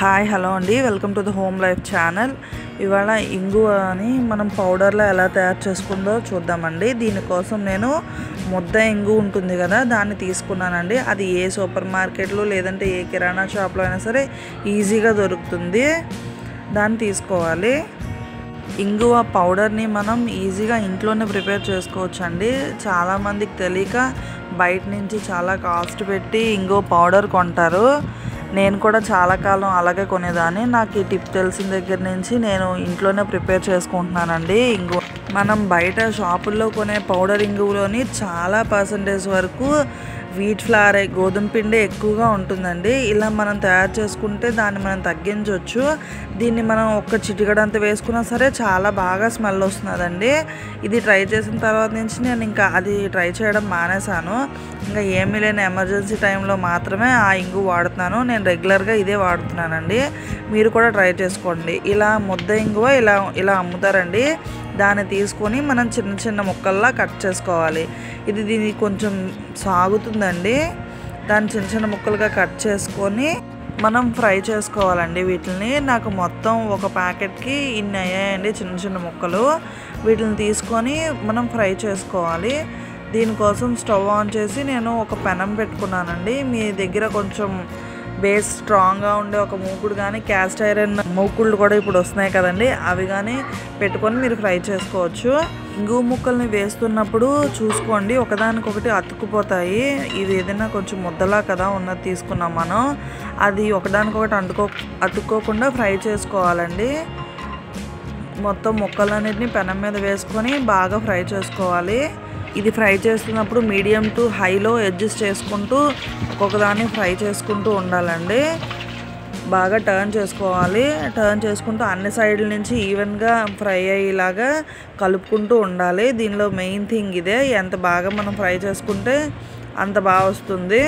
Hi hello అండి, welcome to the home life channel. ఇవాళ ఇంగువని మనం పౌడర్లో ఎలా తయారు చేసుకుందో చూద్దామండి. దీనికోసం నేను ముద్ద ఇంగు ఉంటుంది కదా, దాన్ని తీసుకున్నానండి. అది ఏ సూపర్ మార్కెట్లో లేదంటే ఏ కిరాణా షాప్లో అయినా సరే ఈజీగా దొరుకుతుంది. దాన్ని తీసుకోవాలి. ఇంగువ పౌడర్ని మనం ఈజీగా ఇంట్లోనే ప్రిపేర్ చేసుకోవచ్చు అండి. చాలామందికి తెలియక బయట నుంచి చాలా కాస్ట్ పెట్టి ఇంగువ పౌడర్ కొంటారు. నేను కూడా చాలా కాలం అలాగే కొనేదాన్ని. నాకు ఈ టిప్ తెలిసిన దగ్గర నుంచి నేను ఇంట్లోనే ప్రిపేర్ చేసుకుంటున్నానండి. ఇంగువ మనం బయట షాపుల్లో కొనే పౌడర్ ఇంగువలోని చాలా పర్సెంటేజ్ వరకు వీట్ ఫ్లార్, గోధుమ పిండి ఎక్కువగా ఉంటుందండి. ఇలా మనం తయారు చేసుకుంటే దాన్ని మనం తగ్గించవచ్చు. దీన్ని మనం ఒక్క చిటికడంత వేసుకున్నా సరే చాలా బాగా స్మెల్ వస్తుందండి. ఇది ట్రై చేసిన తర్వాత నుంచి నేను ఇంకా అది ట్రై చేయడం మానేశాను. ఇంకా ఏమీ లేని ఎమర్జెన్సీ టైంలో మాత్రమే ఆ ఇంగు వాడుతున్నాను. నేను రెగ్యులర్గా ఇదే వాడుతున్నానండి. మీరు కూడా ట్రై చేసుకోండి. ఇలా ముద్ద ఇంగువ ఇలా అమ్ముతారండి. దాన్ని తీసుకొని మనం చిన్న చిన్న ముక్కల్లా కట్ చేసుకోవాలి. దీనికి కొంచెం సాగుతుందండి. దాన్ని చిన్న చిన్న ముక్కలుగా కట్ చేసుకొని మనం ఫ్రై చేసుకోవాలండి. వీటిని నాకు మొత్తం ఒక ప్యాకెట్కి ఇన్ని అయ్యాయండి చిన్న చిన్న ముక్కలు. వీటిని తీసుకొని మనం ఫ్రై చేసుకోవాలి. దీనికోసం స్టవ్ ఆన్ చేసి నేను ఒక పెనం పెట్టుకున్నానండి. మీ దగ్గర కొంచెం బేస్ స్ట్రాంగ్గా ఉండే ఒక మూకుడు కానీ, క్యాస్ట్ ఐరన్ మూకుళ్ళు కూడా ఇప్పుడు వస్తున్నాయి కదండి, అవి కానీ పెట్టుకొని మీరు ఫ్రై చేసుకోవచ్చు. ఇంగువ ముక్కల్ని వేస్తున్నప్పుడు చూసుకోండి, ఒకదానికొకటి అతుక్కుపోతాయి. ఇది ఏదైనా కొంచెం ముద్దలా కదా ఉన్నది తీసుకున్నాం మనం, అది ఒకదానికొకటి అతుక్కోకుండా ఫ్రై చేసుకోవాలండి. మొత్తం ముక్కలన్నిటిని పెనం మీద వేసుకొని బాగా ఫ్రై చేసుకోవాలి. ఇది ఫ్రై చేస్తున్నప్పుడు మీడియం టు హైలో అడ్జస్ట్ చేసుకుంటూ ఒక్కొక్కదాన్ని ఫ్రై చేసుకుంటూ ఉండాలండి. బాగా టర్న్ చేసుకోవాలి. టర్న్ చేసుకుంటూ అన్ని సైడ్ల నుంచి ఈవెన్గా ఫ్రై అయ్యేలాగా కలుపుకుంటూ ఉండాలి. దీనిలో మెయిన్ థింగ్ ఇదే. ఎంత బాగా మనం ఫ్రై చేసుకుంటే అంత బాగా వస్తుంది.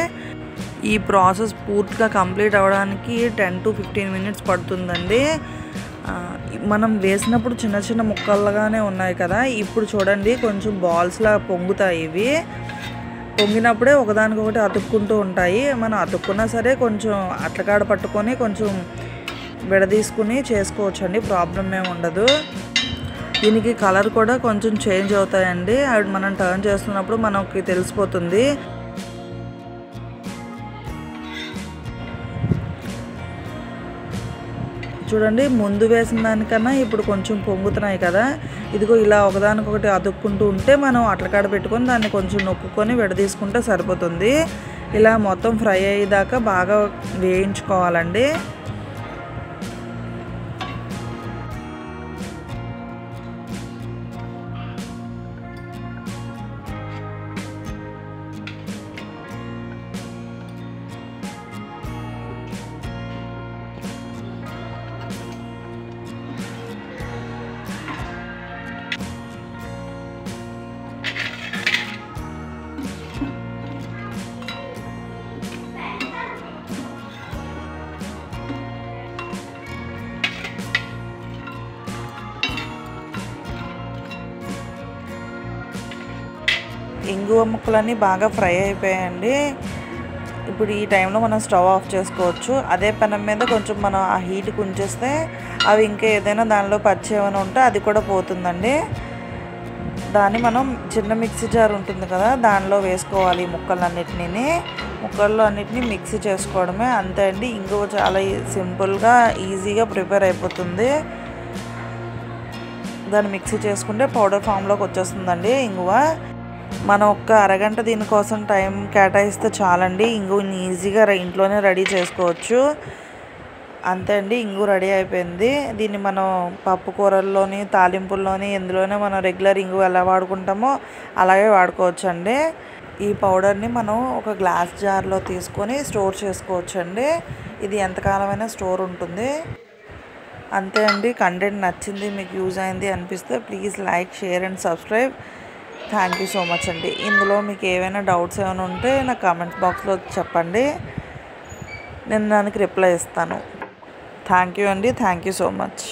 ఈ ప్రాసెస్ పూర్తిగా కంప్లీట్ అవ్వడానికి 10 to 15 minutes పడుతుందండి. మనం వేసినప్పుడు చిన్న చిన్న ముక్కలుగానే ఉన్నాయి కదా, ఇప్పుడు చూడండి కొంచెం బాల్స్లా పొంగుతాయి. ఇవి పొంగినప్పుడే ఒకదానికొకటి అతుక్కుంటూ ఉంటాయి. మనం అతుక్కున్నా సరే కొంచెం అట్లకాడ పట్టుకొని కొంచెం విడదీసుకుని చేసుకోవచ్చు అండి, ప్రాబ్లం ఏమి ఉండదు. దీనికి కలర్ కూడా కొంచెం చేంజ్ అవుతాయండి. అవి మనం టర్న్ చేస్తున్నప్పుడు మనకి తెలిసిపోతుంది. చూడండి, ముందు వేసిన దానికన్నా ఇప్పుడు కొంచెం పొంగుతున్నాయి కదా. ఇదిగో ఇలా ఒకదానికొకటి అతుక్కుంటూ ఉంటే మనం అట్లకాడ పెట్టుకొని దాన్ని కొంచెం నొక్కుకొని విడదీసుకుంటే సరిపోతుంది. ఇలా మొత్తం ఫ్రై అయ్యేదాకా బాగా వేయించుకోవాలండి. ఇంగువ ముక్కలన్నీ బాగా ఫ్రై అయిపోయాయండి. ఇప్పుడు ఈ టైంలో మనం స్టవ్ ఆఫ్ చేసుకోవచ్చు. అదే పెనం మీద కొంచెం మనం ఆ హీట్కి ఉంచేస్తే అవి ఇంకా ఏదైనా దానిలో పచ్చి ఏమైనా ఉంటే అది కూడా పోతుందండి. దాన్ని మనం చిన్న మిక్సీ జార్ ఉంటుంది కదా, దానిలో వేసుకోవాలి. ముక్కల్లో అన్నిటినీ మిక్సీ చేసుకోవడమే, అంతే అండి. ఇంగువ చాలా సింపుల్గా ఈజీగా ప్రిపేర్ అయిపోతుంది. దాన్ని మిక్సీ చేసుకుంటే పౌడర్ ఫామ్లోకి వచ్చేస్తుందండి ఇంగువ. మనం ఒక్క అరగంట దీనికోసం టైం కేటాయిస్తే చాలండి. ఇంగువని ఈజీగా ఇంట్లోనే రెడీ చేసుకోవచ్చు. అంతే అండి, ఇంగు రెడీ అయిపోయింది. దీన్ని మనం పప్పు కూరల్లోని, తాలింపుల్లోని, ఎందులోనే మనం రెగ్యులర్ ఇంగు ఎలా వాడుకుంటామో అలాగే వాడుకోవచ్చు అండి. ఈ పౌడర్ని మనం ఒక గ్లాస్ జార్లో తీసుకొని స్టోర్ చేసుకోవచ్చు అండి. ఇది ఎంతకాలమైనా స్టోర్ ఉంటుంది. అంతే అండి. కంటెంట్ నచ్చింది, మీకు యూజ్ అయింది అనిపిస్తే please like, share and subscribe. Thank you so much అండి. ఇందులో మీకు ఏమైనా డౌట్స్ ఏమైనా ఉంటే నా కామెంట్ బాక్స్లో చెప్పండి, నేను దానికి రిప్లై ఇస్తాను. థ్యాంక్ యూ అండి. Thank you so much.